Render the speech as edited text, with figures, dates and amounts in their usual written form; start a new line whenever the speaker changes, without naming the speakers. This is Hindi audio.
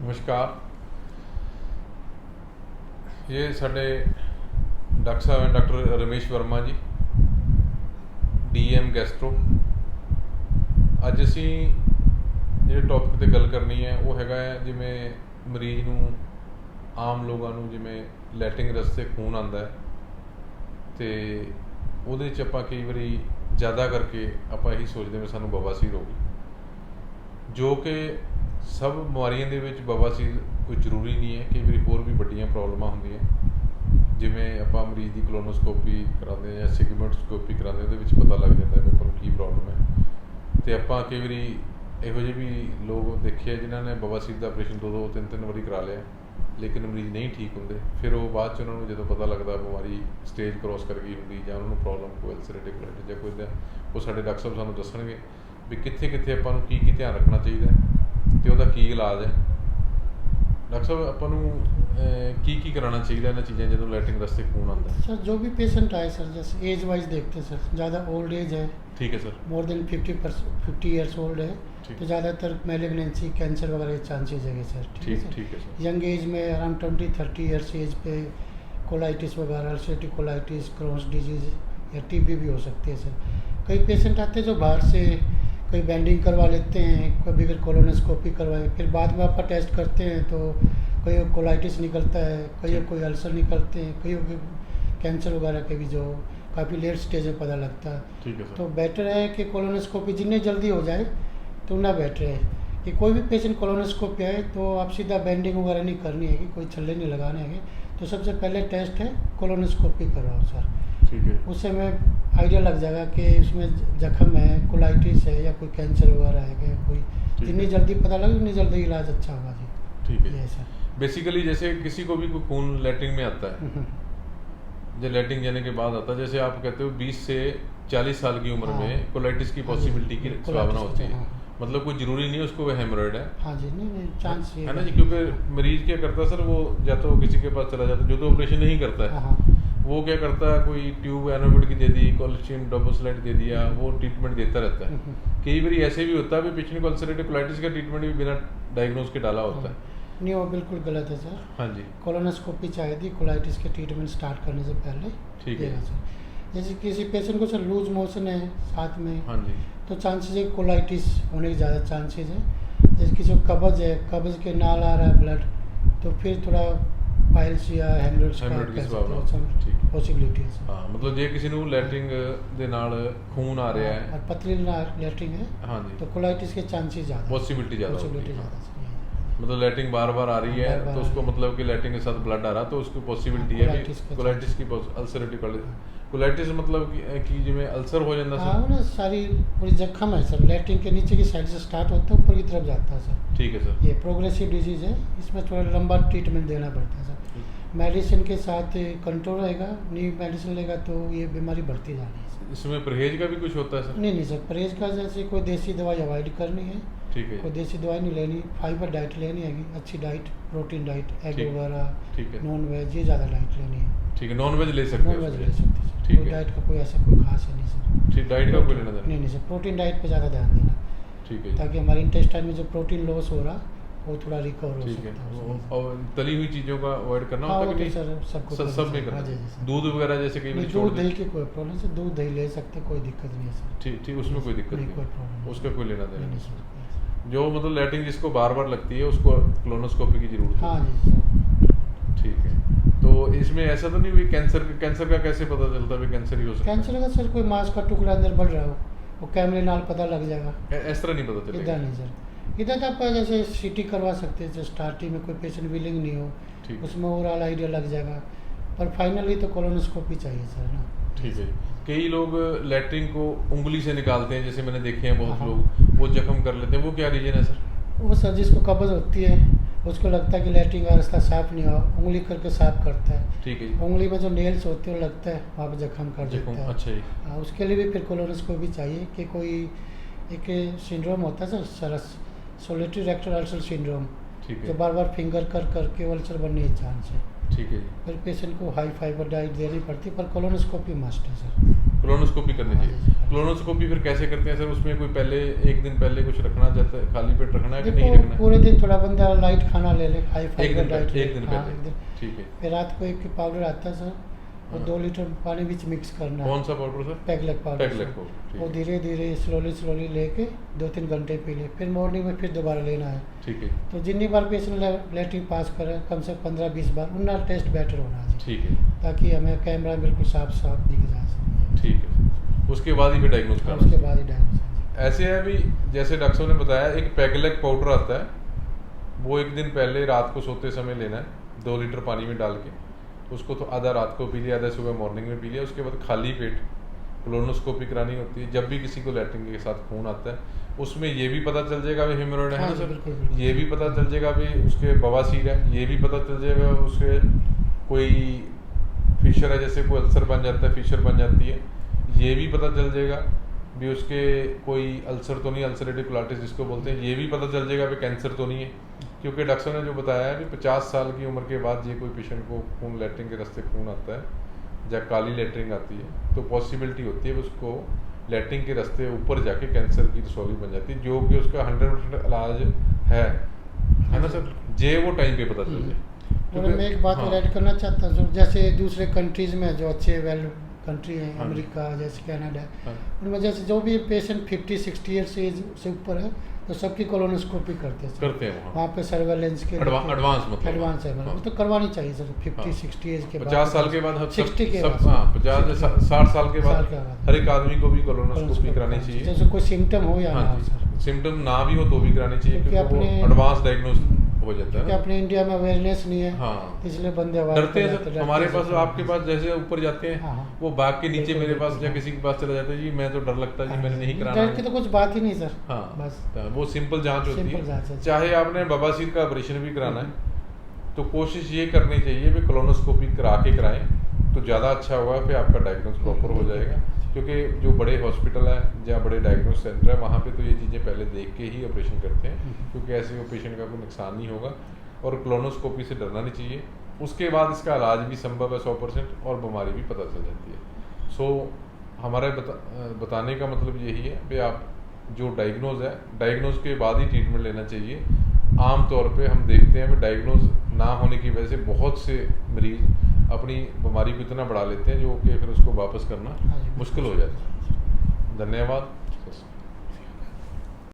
नमस्कार। ये साढ़े डॉक्टर साहब हैं डॉक्टर रमेश वर्मा जी, DM गैस्ट्रो। ਅੱਜ ਅਸੀਂ ਜਿਹੜੇ ਟੌਪਿਕ 'ਤੇ ਗੱਲ ਕਰਨੀ ਹੈ ਉਹ ਹੈਗਾ ਹੈ ਜਿਵੇਂ ਮਰੀਜ਼ ਨੂੰ, ਆਮ ਲੋਕਾਂ ਨੂੰ ਜਿਵੇਂ ਲੈਟਰਿੰਗ ਰਸਤੇ ਖੂਨ ਆਉਂਦਾ ਹੈ ਅਤੇ ਉਹਦੇ 'ਚ ਆਪਾਂ ਕਈ ਵਾਰੀ ਜ਼ਿਆਦਾ ਕਰਕੇ ਆਪਾਂ ਇਹੀ ਸੋਚਦੇ ਵੀ ਸਾਨੂੰ ਬਵਾਸੀਰ ਹੋ ਗਈ, ਜੋ ਕਿ ਸਭ ਬਿਮਾਰੀਆਂ ਦੇ ਵਿੱਚ ਬਵਾਸੀਰ ਕੋਈ ਜ਼ਰੂਰੀ ਨਹੀਂ ਹੈ। ਕਈ ਵਾਰੀ ਹੋਰ ਵੀ ਵੱਡੀਆਂ ਪ੍ਰੋਬਲਮਾਂ ਹੁੰਦੀਆਂ, ਜਿਵੇਂ ਆਪਾਂ ਮਰੀਜ਼ ਦੀ ਕੋਲੋਨੋਸਕੋਪੀ ਕਰਾਉਂਦੇ ਜਾਂ ਸਿਗਮੈਂਟੋਸਕੋਪੀ ਕਰਾਉਂਦੇ, ਉਹਦੇ ਵਿੱਚ ਪਤਾ ਲੱਗ ਜਾਂਦਾ ਵੀ ਆਪਾਂ ਨੂੰ ਕੀ ਪ੍ਰੋਬਲਮ ਹੈ। ਅਤੇ ਆਪਾਂ ਕਈ ਵਾਰੀ ਇਹੋ ਜਿਹੇ ਵੀ ਲੋਕ ਦੇਖੇ ਆ ਜਿਨ੍ਹਾਂ ਨੇ ਬਵਾਸੀਰ ਦਾ ਆਪਰੇਸ਼ਨ 2-3 ਵਾਰੀ ਕਰਾ ਲਿਆ, ਲੇਕਿਨ ਮਰੀਜ਼ ਨਹੀਂ ਠੀਕ ਹੁੰਦੇ। ਫਿਰ ਉਹ ਬਾਅਦ 'ਚ ਉਹਨਾਂ ਨੂੰ ਜਦੋਂ ਪਤਾ ਲੱਗਦਾ ਬਿਮਾਰੀ ਸਟੇਜ ਕ੍ਰੋਸ ਕਰ ਗਈ ਹੁੰਦੀ ਜਾਂ ਉਹਨਾਂ ਨੂੰ ਪ੍ਰੋਬਲਮ ਕੋਈ ਅਲਸਰੇਟਿਵ ਕੋਲਾਈਟਿਸ ਜਾਂ ਕੋਈ ਦਾ, ਉਹ ਸਾਡੇ ਡਾਕਟਰ ਸਾਹਿਬ ਸਾਨੂੰ ਦੱਸਣਗੇ ਵੀ ਕਿੱਥੇ ਕਿੱਥੇ ਆਪਾਂ ਨੂੰ ਕੀ ਧਿਆਨ ਰੱਖਣਾ ਚਾਹੀਦਾ ਅਤੇ ਉਹਦਾ ਕੀ ਇਲਾਜ ਹੈ। डॉक्टर साहब अपन की कराना चाहिए इन्होंने चीज़ें जो लैटरिन रस्ते खून आता है?
सर जो भी पेशेंट आए सर, जैसे एज वाइज देखते हैं सर, ज़्यादा ओल्ड एज है,
ठीक है sir,
more than 50 years old है, तो ज़्यादातर मैलिग्नेंसी कैंसर वगैरह के चांसेज है सर।
ठीक है सर।
यंग एज में अराउंड 20-30 ईयर्स एज पे कोलाइटिस वगैरह, अल्सरेटिव कोलाइटिस, क्रोन्स डिजीज़ या TB भी हो सकती है सर। कई पेशेंट आते हैं जो बाहर से कोई बैंडिंग करवा लेते हैं, कभी फिर कोलोनोस्कोपी करवाए, फिर बाद में आपका टेस्ट करते हैं तो कोई कोलाइटिस निकलता है, कोई अल्सर निकलते हैं, कोई कैंसर वगैरह के भी जो काफ़ी लेट स्टेज में पता लगता है।
ठीक है सर।
तो बेटर है कि कोलोनोस्कोपी जितनी जल्दी हो जाए तो उतना बेटर है कि कोई भी पेशेंट कोलोनोस्कोपी आए तो आप सीधा बैंडिंग वगैरह नहीं करनी है, कि कोई छल्ले नहीं लगाने हैं, तो सबसे पहले टेस्ट है कोलोनोस्कोपी करवाओ सर।
ठीक है।
उससे हमें आइडिया लग जाएगा कि उसमें जख्म है, कोलाइटिस है या कोई कैंसर वगैरह है, कि कोई जितनी जल्दी पता लगे उतनी जल्दी इलाज अच्छा होगा जी।
ठीक है।
ये सर
बेसिकली जैसे किसी को भी कोई खून लैटरिन में आता है, जो लैटरिन जाने के बाद आता है, जैसे आप कहते हो 20 से 40 साल की उम्र में कोलाइटिस की पॉसिबिलिटी की संभावना होती है, मतलब कोई ज़रूरी नहीं है उसको वो हेमोरॉइड है।
हाँ जी, नहीं चांस
है ना जी, क्योंकि मरीज़ क्या करता है सर, वो या तो किसी के पास चला जाता है जो तो ऑपरेशन नहीं करता है, वो क्या करता है कोई ट्यूब एनोमिड की दे दी, कोलेस्ट्रीम डबल स्लाइड दे दिया, वो ट्रीटमेंट देता रहता है। कई बार ऐसे भी होता है भी पेशेंट को अल्सरेटिव कोलाइटिस का ट्रीटमेंट भी बिना डायग्नोज के डाला होता है।
नहीं, वो बिल्कुल गलत है सर।
हाँ जी।
कोलोनोस्कोपी चाहिए थी कोलाइटिस के ट्रीटमेंट स्टार्ट करने से पहले।
ठीक है
सर। जैसे किसी पेशेंट को सर लूज मोशन है साथ में,
हाँ जी,
तो चांसेस है कोलाइटिस होने के ज़्यादा चांसेस है। जैसे किसी को कब्ज है, कब्ज के नाल आ रहा है ब्लड, तो फिर थोड़ा पाइल्स या ਹੈਮਰੇਜ
की
पॉसिबिलिटी है।
हाँ, मतलब जे किसी ਨੂੰ ਲੈਟਰਿੰਗ ਦੇ ਨਾਲ ਖੂਨ ਆ ਰਿਹਾ है
और पतली लैटरिन है,
हाँ जी,
तो कोलाइटिस के चांसेस ज़्यादा,
पॉसिबिलिटी ज़्यादा होती है।
ज़्यादा है।
मतलब लैटरिन बार बार आ रही है तो उसको मतलब कि लैटरिन के साथ ब्लड आ रहा तो उसकी पॉसिबिलिटी है कि कोलाइटिस की अल्सरेटिव कोलाइटिस मतलब कि जिमें अल्सर हो जाता
हाँ, ना सारी पूरी जख्म है सर, लैटरिन के नीचे की साइड से स्टार्ट होता है, ऊपर की तरफ जाता है सर।
ठीक है सर।
ये प्रोग्रेसिव डिजीज़ है, इसमें थोड़ा लंबा ट्रीटमेंट देना पड़ता है सर। मेडिसिन के साथ कंट्रोल रहेगा, नहीं मेडिसिन लेगा तो ये बीमारी बढ़ती जा रही है सर।
इसमें परहेज का भी कुछ होता है सर?
नहीं सर, परहेज का जैसे कोई देसी दवाई अवॉइड करनी है।
ठीक है।
कोई देसी दवाई नहीं लेनी, फाइबर डाइट लेनी है, अच्छी डाइट, प्रोटीन डाइट, एग वगैरह,
ठीक है,
नॉन वेज, ये ज़्यादा डाइट लेनी है।
ठीक है, नॉन वेज ले सकते हैं?
नॉन वेज ले सकते हैं सर।
ठीक
कोई
है।
डाइट का कोई ऐसा कोई खास है नहीं सर।
ठीक, डाइट का कोई लेना देना
नहीं सर, प्रोटीन डाइट पे ज़्यादा ध्यान देना।
ठीक है,
ताकि हमारे इंटेस्टाइन में जो प्रोटीन लॉस हो रहा वो थोड़ा रिकवर हो
ठीक है।
सकता है।
और तली हुई चीज़ों का अवॉइड करना
हाँ,
होता है
वो
कि
तो
नहीं?
सर सबको
सब नहीं करना।
हाँ जी सर।
दूध वगैरह जैसे कई बार छोड़
दूध दही की कोई प्रॉब्लम से दूध दही ले सकते, कोई दिक्कत नहीं है सर।
ठीक ठीक, उसमें कोई दिक्कत
नहीं, कोई
नहीं,
प्रॉब्लम
उसका कोई लेना देना
नहीं
नहीं।
सर।
जो मतलब लैटरिन जिसको बार बार लगती है उसको कोलोनोस्कोपी की जरूरत है।
हाँ जी सर।
ठीक है। तो इसमें ऐसा तो नहीं हुई कैंसर का कैसे पता चलता है कैंसर ही हो सकता है?
कैंसर का सर कोई मांस का टुकड़ा अंदर बढ़ रहा हो, वो कैमरे नाल पता लग जाएगा।
इस तरह नहीं पता चलेगा?
इधर नहीं सर, इधर तो आप जैसे CT करवा सकते हैं, स्टार्टिंग में कोई पेशेंट विलिंग नहीं हो,
ठीक,
उसमें ओवरऑल आइडिया लग जाएगा, पर फाइनली तो कोलोनोस्कोपी चाहिए सर ना।
ठीक है। कई लोग लैटरिन को उंगली से निकालते हैं, जैसे मैंने देखे हैं बहुत
हाँ।
लोग वो जख्म कर लेते हैं, वो क्या रीजन है सर?
वो सर जिसको कब्ज होती है उसको लगता है कि लैटरिन का रास्ता साफ नहीं हुआ, उंगली करके साफ करता है।
ठीक है जी।
उंगली में जो नेल्स होते हैं वो लगता है वहाँ पर जख्म कर देता
जख्म,
है।
अच्छा जी।
हाँ, उसके लिए भी फिर कोलोनोस्कोपी चाहिए कि कोई एक सिंड्रोम होता है sir, solitary rectal ulcer syndrome,
ठीक
जो
है,
बार बार फिंगर करके अल्सर बनने के चांस है।
ठीक है जी।
फिर पेशेंट को हाई फाइबर डाइट देनी पड़ती है, पर कोलोनोस्कोपी मस्ट है सर।
कोलोनोस्कोपी करनी
हाँ
चाहिए।
जी।
क्लोनोस्कोपी फिर कैसे करते हैं सर? उसमें कोई पहले एक दिन पहले कुछ रखना चाहता है, खाली पेट रखना है कि नहीं
देखो
रखना है?
पूरे दिन थोड़ा बंदा लाइट खाना ले ले, हाई
एक
फाइबर
दिन
डाइट
पहले,
ले।
एक दिन
हाँ,
पहले।
एक दिन।
ठीक है।
फिर रात को एक पाउडर आता है सर, वो
हाँ।
2 लीटर पानी बीच मिक्स करना है।
कौन सा पाउडर सर?
पैगलेक पाउडर
पैगलेक
सर।
पाउडर, ठीक
वो
है।
धीरे धीरे स्लोली लेके 2-3 घंटे पी ले, फिर मॉर्निंग में फिर दोबारा लेना है।
ठीक है।
तो जितनी बार पेशेंट लेटरिन पास करे, कम से 15-20 बार, उतना टेस्ट बेटर होना चाहिए,
ठीक है।
ताकि हमें कैमरा बिल्कुल साफ साफ दिख जाए।
ठीक है। उसके बाद ही फिर डायग्नोज
और
करना।
उसके बाद ही डायग्नोज।
ऐसे है भी, जैसे डॉक्टर साहब ने बताया, एक पैगलेक पाउडर आता है, वो एक दिन पहले रात को सोते समय लेना है, 2 लीटर पानी में डाल के। उसको तो आधा रात को पी लिया, आधा सुबह मॉर्निंग में पी लिया। उसके बाद खाली पेट कोलोनोस्कोपी करानी होती है। जब भी किसी को लैट्रिन के साथ खून आता है, उसमें ये भी पता चल जाएगा भी हेमोरॉइड है
हाँ
ना
जी,
सर,
बिल्कुल, बिल्कुल।
ये भी पता चल जाएगा भी उसके बवासीर है, ये भी पता चल जाएगा उसके कोई फिशर है, जैसे कोई अल्सर बन जाता है, फिशर बन जाती है, ये भी पता चल जाएगा भी उसके कोई अल्सर तो नहीं, अल्सरेटिव कोलाइटिस जिसको बोलते हैं, ये भी पता चल जाएगा भी कैंसर तो नहीं है। क्योंकि डॉक्टर ने जो बताया है कि 50 साल की उम्र के बाद ये कोई पेशेंट को खून लैट्रिन के रास्ते खून आता है या काली लैट्रिन आती है, तो पॉसिबिलिटी होती है उसको लैट्रिन के रास्ते ऊपर जाके कैंसर की रसौली बन जाती है, जो कि उसका 100% इलाज है ना सर, जे वो टाइम पे पता चल जाए।
और मैं एक बात और ऐड करना चाहता हूँ, जैसे दूसरे कंट्रीज़ में जो अच्छे वेल कंट्री हैं,
हाँ।
अमेरिका जैसे कनाडा,
हाँ।
उनमें जैसे जो भी पेशेंट 50-60 ईयर्स एज से ऊपर है, तो सबकी कोलोनोस्कोपी करते हैं सर।
करते हैं वहाँ।
वहाँ पे सर्वेलेंस के
एडवांस मतलब
एडवांस है, मतलब
हाँ।
वो तो करवानी चाहिए सर। 50-60 एज के बाद,
50 साल के बाद
60 के
सब
बाद,
हाँ 50 60 साल के
साल
बाद
के बाद।
हर एक आदमी को भी कोलोनोस्कोपी करानी चाहिए।
जैसे कोई सिम्टम हो या ना
हाँ
हो
जी,
सर।
सिम्टम ना भी हो तो भी करानी चाहिए,
क्योंकि
क्योंकि वो
अपने-
एडवांस डायग्नोस हो जाता
क्योंकि
है।
अपने इंडिया में अवेयरनेस नहीं है,
हाँ।
इसलिए बंदे अवॉइड
डरते हैं
करते
सर,
हैं,
हमारे
डरते
पास
हैं।
आपके पास जैसे ऊपर जाते हैं,
हाँ, हाँ।
वो भाग के नीचे
बिल्कुल,
मेरे पास
बिल्कुल,
या किसी के पास चला जाता है, जी मैं तो डर लगता है जी, मैंने नहीं कराना
डर की तो कुछ बात ही नहीं सर।
हाँ
बस
वो सिंपल जांच होती
सिंपल जांच
है।
है।
चाहे आपने बवासीर का ऑपरेशन भी कराना है, तो कोशिश ये करनी चाहिए भी कोलोनोस्कोपी करा के कराएं, तो ज़्यादा अच्छा होगा, फिर आपका डायग्नोस प्रॉपर हो जाएगा। क्योंकि जो बड़े हॉस्पिटल है या बड़े डायग्नोस सेंटर है, वहाँ पे तो ये चीज़ें पहले देख के ही ऑपरेशन करते हैं, क्योंकि ऐसे वो पेशेंट का कोई नुकसान नहीं होगा, और कोलोनोस्कोपी से डरना नहीं चाहिए। उसके बाद इसका इलाज भी संभव है 100%, और बीमारी भी पता चल जाती है। सो हमारे बताने का मतलब यही है कि आप जो डायग्नोज है, डायग्नोज के बाद ही ट्रीटमेंट लेना चाहिए। आम तौर पे हम देखते हैं कि डायग्नोज ना होने की वजह से बहुत से मरीज अपनी बीमारी को इतना बढ़ा लेते हैं जो कि फिर उसको वापस करना
हाँ जी,
मुश्किल हो जाता है। धन्यवाद।